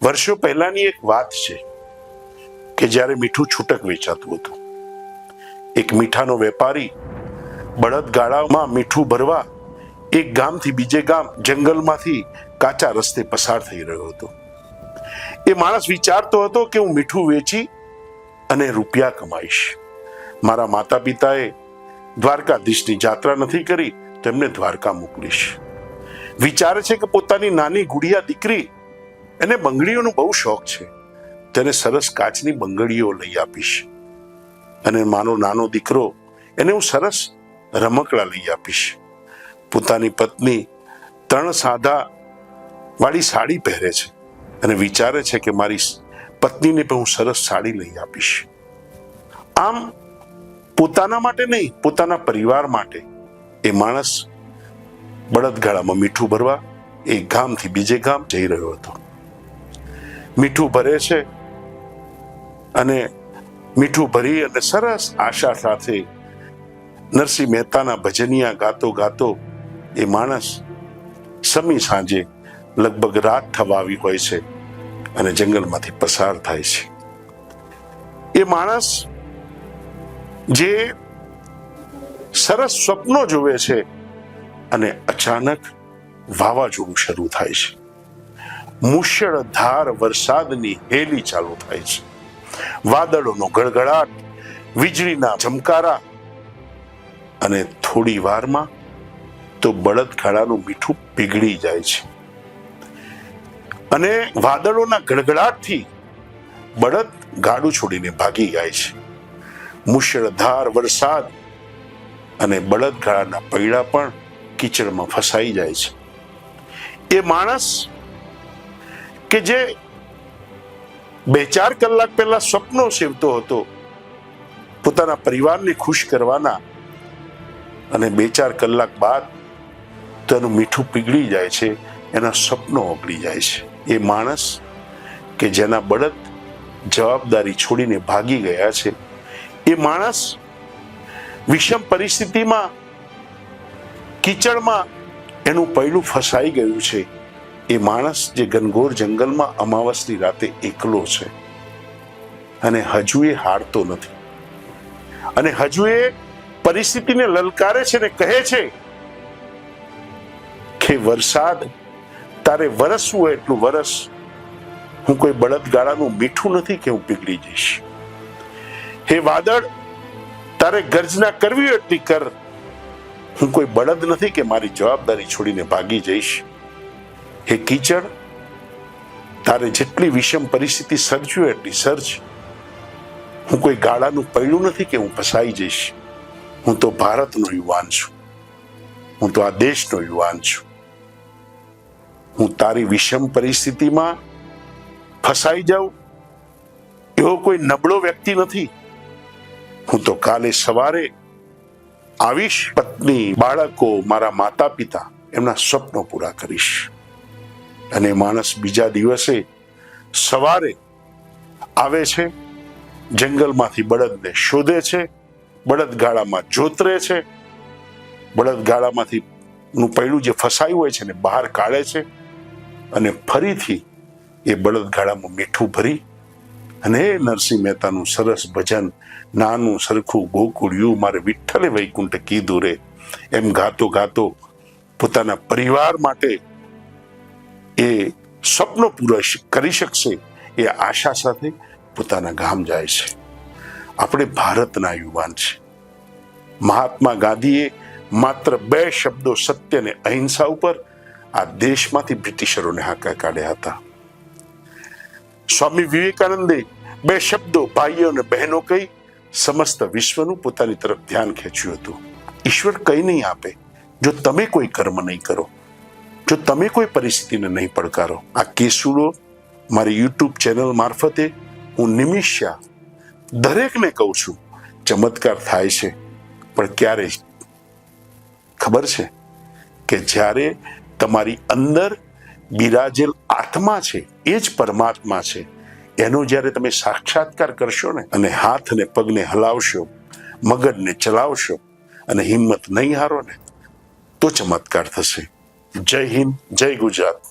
વર્ષો પહેલાની એક વાત છે કે જ્યારે મીઠું છૂટક વેચાતું હતું. એક મીઠાનો વેપારી બળદગાડામાં મીઠું ભરવા એક ગામથી બીજે ગામ જંગલમાંથી કાચા રસ્તે પસાર થઈ રહ્યો હતો. એ માણસ વિચારતો હતો કે હું મીઠું વેચી અને રૂપિયા કમાઈશ. મારા માતા પિતાએ દ્વારકાધીશની જાત્રા નથી કરી તો એમને દ્વારકા મોકલીશ. વિચારે છે કે પોતાની નાની ગુડિયા દીકરી, એને બંગડીઓનો બહુ શોખ છે, તેને સરસ કાચની બંગડીઓ લઈ આપીશ. અને મારો નાનો દીકરો, એને હું સરસ રમકડા લઈ આપીશ. પોતાની પત્ની 3 સાદા વાળી સાડી પહેરે છે અને વિચારે છે કે મારી પત્નીને પણ હું સરસ સાડી લઈ આપીશ. આમ પોતાના માટે નહીં, પોતાના પરિવાર માટે એ માણસ બળદગાડામાં મીઠું ભરવા એક ગામથી બીજે ગામ જઈ રહ્યો હતો. મીઠું ભરે છે અને મીઠું ભરી અને સરસ આશા સાથે નરસિંહ મહેતાના ભજનિયા ગાતો ગાતો એ માણસ સમી સાંજે લગભગ રાત થવા આવી હોય છે અને જંગલમાંથી પસાર થાય છે. એ માણસ જે સરસ સ્વપ્નો જોવે છે અને અચાનક વાવાઝોડું શરૂ થાય છે. મુશળધાર વરસાદની હેલી ચાલુ થાય છે. વાદળોનો ગડગડાટ, વીજળીના ચમકારા, અને થોડી વારમાં તો બળદગાડાનું મીઠું પીગળી જાય છે. અને વાદળોના ગડગડાટથી બળદ ગાડું છોડીને ભાગી જાય છે. મુશળધાર વરસાદ અને બળદગાડાના પૈડા પણ કીચડમાં ફસાઈ જાય છે. એ માણસ કે જે 2-4 કલાક પહેલા સ્વપ્નો સેવતો હતો પોતાના પરિવારને ખુશ કરવાના, અને 2-4 કલાક બાદ તો એનું મીઠું પીગળી જાય છે, એના સ્વપ્નો ઓગળી જાય છે. એ માણસ કે જેના બળદ જવાબદારી છોડીને ભાગી ગયા છે, એ માણસ વિષમ પરિસ્થિતિમાં કીચડમાં એનું પૈડું ફસાઈ ગયું છે. એ માણસ જે ઘનઘોર જંગલમાં અમાવસની રાતે એકલો છે અને હજુ એ હારતો નથી, અને હજુ એ પરિસ્થિતિને લલકારે છે ને કહે છે કે વરસાદ, તારે વરસવું હોય એટલું વરસ, હું કોઈ બળદગાડાનું મીઠું નથી કે હું પીગળી જઈશ. હે વાદળ, તારે ગર્જના કરવી એટલી કર, હું કોઈ બળદ નથી કે મારી જવાબદારી છોડીને ભાગી જઈશ. હે કીચડ, તારે જેટલી વિષમ પરિસ્થિતિ સર્જ્યું એટલી સર્જ, હું કોઈ ગાડાનું પૈડું નથી કે હું ફસાઈ જઈશ. હું તો ભારતનો યુવાન છું, હું તો આ દેશનો યુવાન છું. હું તારી વિષમ પરિસ્થિતિમાં ફસાઈ જાઉં એવો કોઈ નબળો વ્યક્તિ નથી. હું તો કાલે સવારે આવીશ, પત્ની, બાળકો, મારા માતા પિતા, એમના સ્વપ્નો પૂરા કરીશ. અને માણસ બીજા દિવસે સવારે આવે છે, જંગલમાંથી બળદને શોધે છે, બળદગાડામાં જોતરે છે, બળદગાડામાંથી નું પૈડું જે ફસાયું હોય છે ને બહાર કાઢે છે, અને ફરીથી એ બળદગાડામાં મીઠું ભરી અને નરસિંહ મહેતાનું સરસ ભજન, નાનું સરખું ગોકુળિયું મારે વિઠ્ઠલે વૈકુંઠ કીધું રે, એમ ગાતો ગાતો પોતાના પરિવાર માટે એ સ્વપ્નો પૂરા કરી શકશે એ આશા સાથે પોતાના ગામ જાય છે. આપણે ભારતના યુવાન છે. મહાત્મા ગાંધીએ માત્ર 2 શબ્દો સત્ય અને અહિંસા ઉપર આ દેશમાંથી બ્રિટિશરોને હાંકા કાઢ્યા હતા. સ્વામી વિવેકાનંદે 2 શબ્દો ભાઈઓ અને બહેનો કહી સમસ્ત વિશ્વનું પોતાની તરફ ધ્યાન ખેંચ્યું હતું. ઈશ્વર કંઈ નહીં આપે જો તમે કોઈ કર્મ નહીં કરો, જો તમે કોઈ પરિસ્થિતિને નહીં પડકારો. આ કેસુડો મારી YouTube ચેનલ મારફતે હું નિમિષ્યા દરેકને કહું છું, ચમત્કાર થાય છે પણ ક્યારે ખબર છે કે જ્યારે તમારી અંદર બિરાજેલ આત્મા છે એ જ પરમાત્મા છે, એનો જ્યારે તમે સાક્ષાત્કાર કરશો ને અને હાથ અને પગને હલાવશો, મગજને ચલાવશો અને હિંમત નહીં હારો ને, તો ચમત્કાર થશે. જય હિન્દ, જય ગુજરાત.